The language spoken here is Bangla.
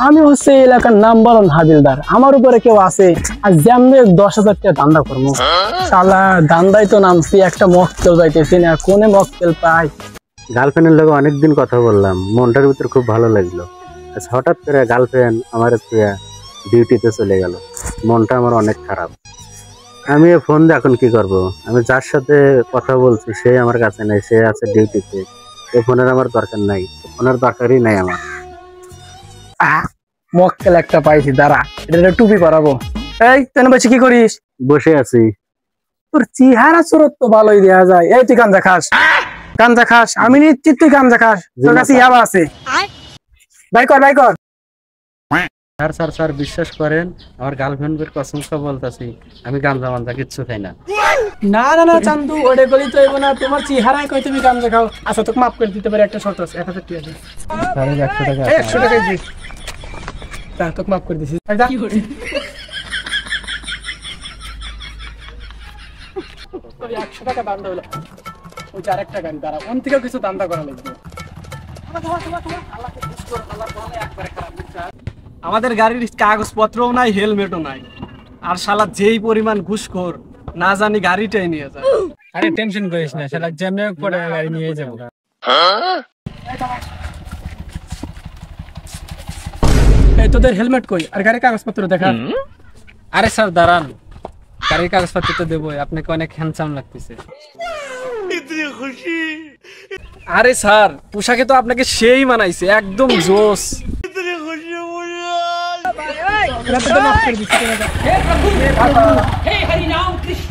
আমি হচ্ছে এই এলাকার নাম্বার ওয়ান হাবিলদার, আমার উপরে কেউ আছে আর যেমনি 10,000 টাকা ধান্দা করবো। শালা ধান্দাই তো নামছি, একটা মক্কেল যাইতেছি না, কোনে মক্কেল পাই। গার্লফ্রেন্ডের লগে অনেকদিন কথা বললাম, মনটার ভিতর খুব ভালো লাগলো। হঠাৎ করে গার্লফ্রেন্ড আমার ডিউটিতে চলে গেল, মনটা আমার অনেক খারাপ। আমি ফোন দিয়ে এখন কি করব? আমি যার সাথে কথা বলছি সে আমার কাছে নেই, সে আছে ডিউটিতে। এই ফোনের আমার দরকার নাই, ফোনের দরকারই নাই আমার। মক্কেল একটা পাইছি, দাঁড়া এটা টুপি পরাবো। এই তেন বসে কি করিস? বসে আছি। তোর চেহারা সুরত তো ভালোই দেওয়া যায়। এই তুই গাঞ্জা খাস? গাঞ্জা খাস? আমি নিশ্চিত তুই গাঞ্জা খাস, তোর কাছে ইয়াবা আছে। বাই কর, বাই কর। স্যার স্যার স্যার বিশ্বাস করেন, আমার গার্লফ্রেন্ডের কসম করে বলতাছি, আমি গাঞ্জা মাঞ্জা কিচ্ছু খাই না। না না না চান্দু, ওটা বলি তো এবো না, তোমার চেহারায় কই তুমি গাঞ্জা খাও। আচ্ছা তোকে মাফ করে দিতে পারি, একটা শর্ত আছে। 1000 টাকা দে। স্যার 100 টাকা। 100 টাকা দি। তা তোকে মাফ করে দিছি। কি করি? তোর 100 টাকা দাম হলো। ওই 4 টাকা গাড়ি দাঁড়া, ওন থেকে কিছু দান্দা করা লাগবে। আমাদের গাড়ির কাগজপত্রও নাই, হেলমেটও নাই, আর শালা যেই পরিমাণ ঘুষখোর না জানি গাড়িটাই নিয়ে যায়। আরে টেনশন করিস না, শালা যেমনি পড়ে গাড়ি নিয়ে যাবো। এই তোদের হেলমেট কই আর গাড়ির কাগজপত্র দেখা? আরে স্যার দাঁড়ান, গাড়ির কাগজপত্র তো দেবই, আপনাকে অনেক হ্যান্ডসাম লাগতেছে। আরে স্যার পোশাকে তো আপনাকে সেই মানাইছে, একদম জোস। हे हरि नाम कृष्ण